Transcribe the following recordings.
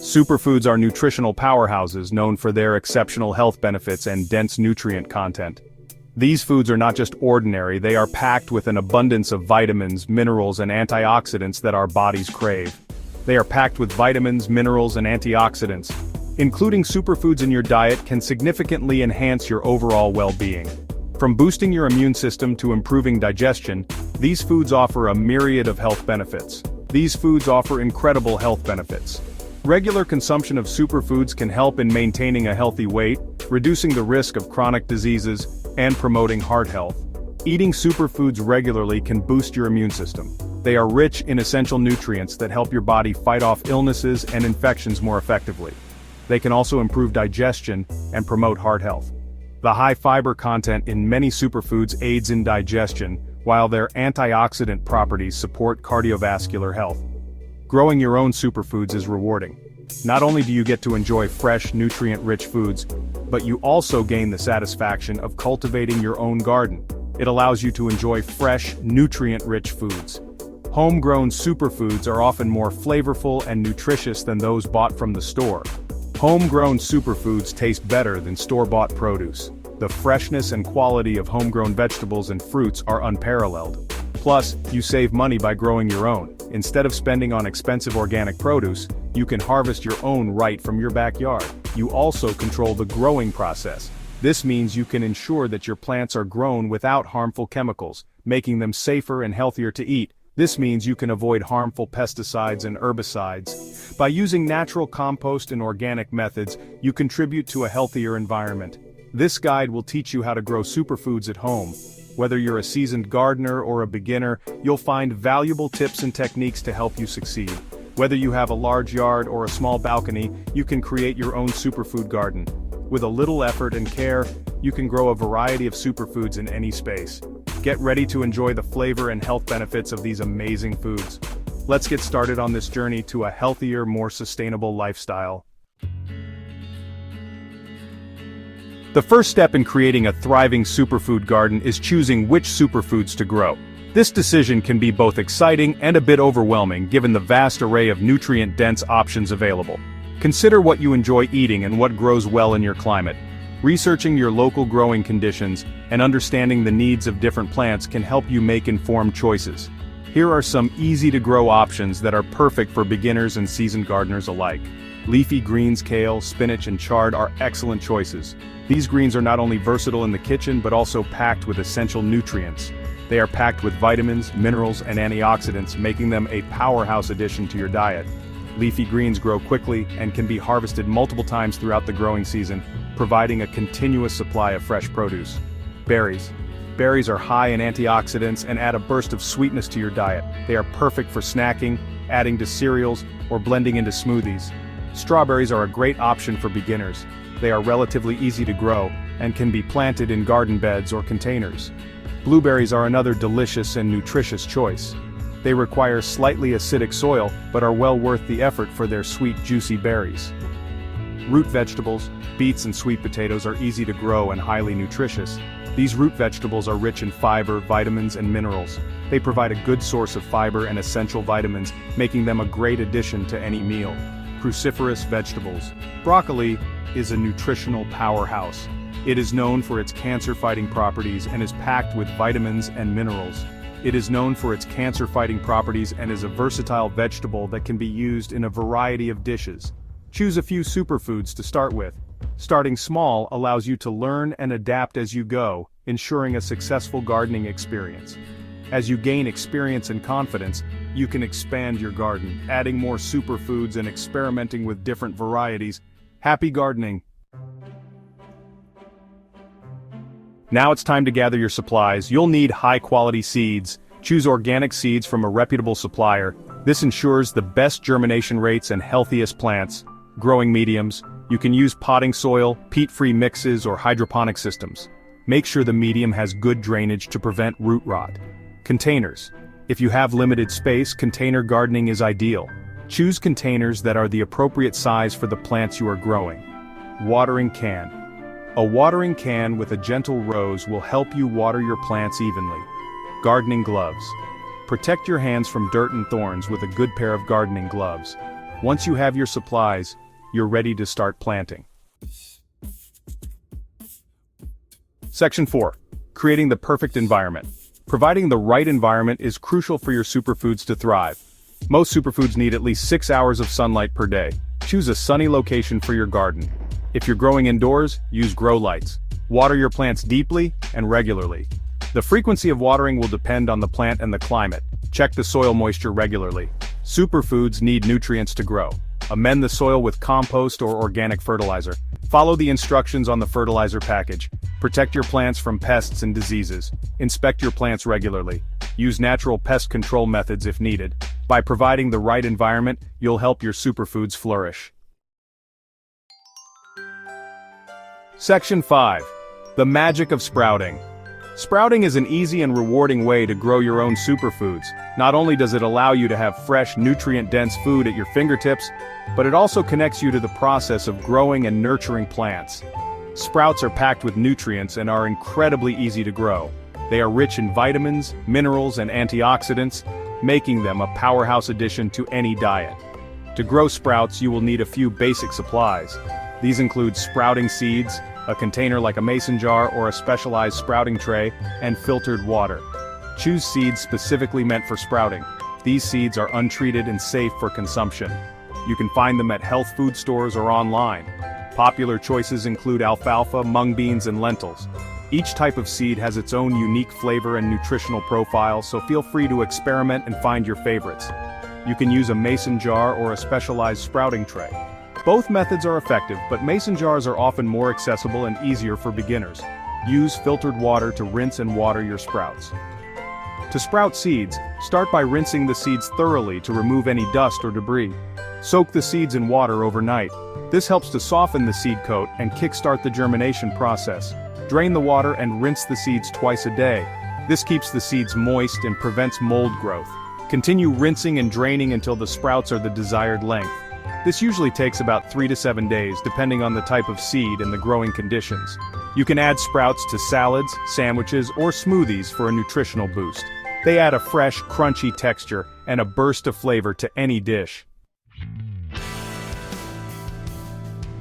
Superfoods are nutritional powerhouses known for their exceptional health benefits and dense nutrient content. These foods are not just ordinary, they are packed with an abundance of vitamins, minerals, and antioxidants that our bodies crave. They are packed with vitamins, minerals, and antioxidants. Including superfoods in your diet can significantly enhance your overall well-being. From boosting your immune system to improving digestion, these foods offer a myriad of health benefits. These foods offer incredible health benefits. Regular consumption of superfoods can help in maintaining a healthy weight, reducing the risk of chronic diseases, and promoting heart health. Eating superfoods regularly can boost your immune system. They are rich in essential nutrients that help your body fight off illnesses and infections more effectively. They can also improve digestion and promote heart health. The high fiber content in many superfoods aids in digestion, while their antioxidant properties support cardiovascular health. Growing your own superfoods is rewarding. Not only do you get to enjoy fresh, nutrient-rich foods, but you also gain the satisfaction of cultivating your own garden. It allows you to enjoy fresh, nutrient-rich foods. Homegrown superfoods are often more flavorful and nutritious than those bought from the store. Homegrown superfoods taste better than store-bought produce. The freshness and quality of homegrown vegetables and fruits are unparalleled. Plus, you save money by growing your own. Instead of spending on expensive organic produce, you can harvest your own right from your backyard. You also control the growing process. This means you can ensure that your plants are grown without harmful chemicals, making them safer and healthier to eat. This means you can avoid harmful pesticides and herbicides. By using natural compost and organic methods, you contribute to a healthier environment. This guide will teach you how to grow superfoods at home. Whether you're a seasoned gardener or a beginner, you'll find valuable tips and techniques to help you succeed. Whether you have a large yard or a small balcony, you can create your own superfood garden. With a little effort and care, you can grow a variety of superfoods in any space. Get ready to enjoy the flavor and health benefits of these amazing foods. Let's get started on this journey to a healthier, more sustainable lifestyle. The first step in creating a thriving superfood garden is choosing which superfoods to grow. This decision can be both exciting and a bit overwhelming given the vast array of nutrient-dense options available. Consider what you enjoy eating and what grows well in your climate. Researching your local growing conditions and understanding the needs of different plants can help you make informed choices. Here are some easy-to-grow options that are perfect for beginners and seasoned gardeners alike. Leafy greens, kale, spinach, and chard are excellent choices. These greens are not only versatile in the kitchen but also packed with essential nutrients. They are packed with vitamins, minerals, and antioxidants, making them a powerhouse addition to your diet. Leafy greens grow quickly and can be harvested multiple times throughout the growing season, providing a continuous supply of fresh produce. Berries. Berries are high in antioxidants and add a burst of sweetness to your diet. They are perfect for snacking, adding to cereals, or blending into smoothies. Strawberries are a great option for beginners. They are relatively easy to grow and can be planted in garden beds or containers. Blueberries are another delicious and nutritious choice. They require slightly acidic soil but are well worth the effort for their sweet, juicy berries. Root vegetables, beets and sweet potatoes are easy to grow and highly nutritious. These root vegetables are rich in fiber, vitamins, and minerals. They provide a good source of fiber and essential vitamins, making them a great addition to any meal. Cruciferous vegetables. Broccoli is a nutritional powerhouse. It is known for its cancer-fighting properties and is packed with vitamins and minerals. It is known for its cancer-fighting properties and is a versatile vegetable that can be used in a variety of dishes. Choose a few superfoods to start with. Starting small allows you to learn and adapt as you go, ensuring a successful gardening experience. As you gain experience and confidence, you can expand your garden, adding more superfoods and experimenting with different varieties. Happy gardening! Now it's time to gather your supplies. You'll need high-quality seeds. Choose organic seeds from a reputable supplier. This ensures the best germination rates and healthiest plants. Growing mediums. You can use potting soil, peat-free mixes, or hydroponic systems. Make sure the medium has good drainage to prevent root rot. Containers. If you have limited space, container gardening is ideal. Choose containers that are the appropriate size for the plants you are growing. Watering can. A watering can with a gentle rose will help you water your plants evenly. Gardening gloves. Protect your hands from dirt and thorns with a good pair of gardening gloves. Once you have your supplies, you're ready to start planting. Section 4. Creating the perfect environment. Providing the right environment is crucial for your superfoods to thrive. Most superfoods need at least 6 hours of sunlight per day. Choose a sunny location for your garden. If you're growing indoors, use grow lights. Water your plants deeply and regularly. The frequency of watering will depend on the plant and the climate. Check the soil moisture regularly. Superfoods need nutrients to grow. Amend the soil with compost or organic fertilizer. Follow the instructions on the fertilizer package. Protect your plants from pests and diseases. Inspect your plants regularly. Use natural pest control methods if needed. By providing the right environment, you'll help your superfoods flourish. Section 5. The magic of sprouting. Sprouting is an easy and rewarding way to grow your own superfoods. Not only does it allow you to have fresh, nutrient-dense food at your fingertips, but it also connects you to the process of growing and nurturing plants. Sprouts are packed with nutrients and are incredibly easy to grow. They are rich in vitamins, minerals, and antioxidants, making them a powerhouse addition to any diet. To grow sprouts, you will need a few basic supplies. These include sprouting seeds, a container like a mason jar or a specialized sprouting tray, and filtered water. Choose seeds specifically meant for sprouting. These seeds are untreated and safe for consumption. You can find them at health food stores or online. Popular choices include alfalfa, mung beans, and lentils. Each type of seed has its own unique flavor and nutritional profile, so feel free to experiment and find your favorites. You can use a mason jar or a specialized sprouting tray. Both methods are effective, but mason jars are often more accessible and easier for beginners. Use filtered water to rinse and water your sprouts. To sprout seeds, start by rinsing the seeds thoroughly to remove any dust or debris. Soak the seeds in water overnight. This helps to soften the seed coat and kickstart the germination process. Drain the water and rinse the seeds twice a day. This keeps the seeds moist and prevents mold growth. Continue rinsing and draining until the sprouts are the desired length. This usually takes about 3 to 7 days depending on the type of seed and the growing conditions. You can add sprouts to salads, sandwiches, or smoothies for a nutritional boost. They add a fresh, crunchy texture and a burst of flavor to any dish.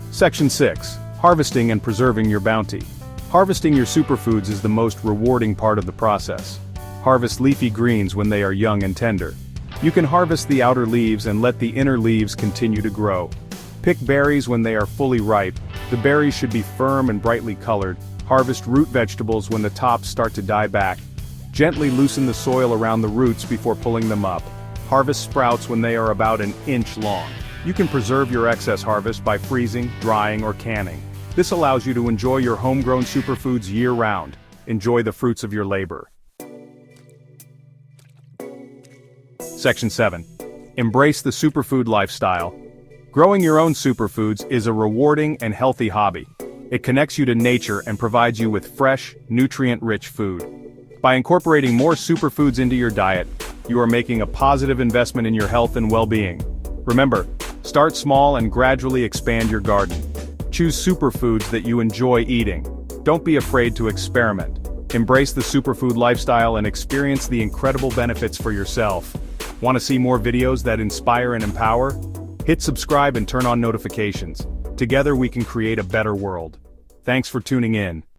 Section 6. Harvesting and preserving your bounty. Harvesting your superfoods is the most rewarding part of the process. Harvest leafy greens when they are young and tender. You can harvest the outer leaves and let the inner leaves continue to grow. Pick berries when they are fully ripe. The berries should be firm and brightly colored. Harvest root vegetables when the tops start to die back. Gently loosen the soil around the roots before pulling them up. Harvest sprouts when they are about an inch long. You can preserve your excess harvest by freezing, drying, or canning. This allows you to enjoy your homegrown superfoods year-round. Enjoy the fruits of your labor. Section 7. Embrace the superfood lifestyle. Growing your own superfoods is a rewarding and healthy hobby. It connects you to nature and provides you with fresh, nutrient-rich food. By incorporating more superfoods into your diet, you are making a positive investment in your health and well-being. Remember, start small and gradually expand your garden. Choose superfoods that you enjoy eating. Don't be afraid to experiment. Embrace the superfood lifestyle and experience the incredible benefits for yourself. Want to see more videos that inspire and empower? Hit subscribe and turn on notifications. Together we can create a better world. Thanks for tuning in.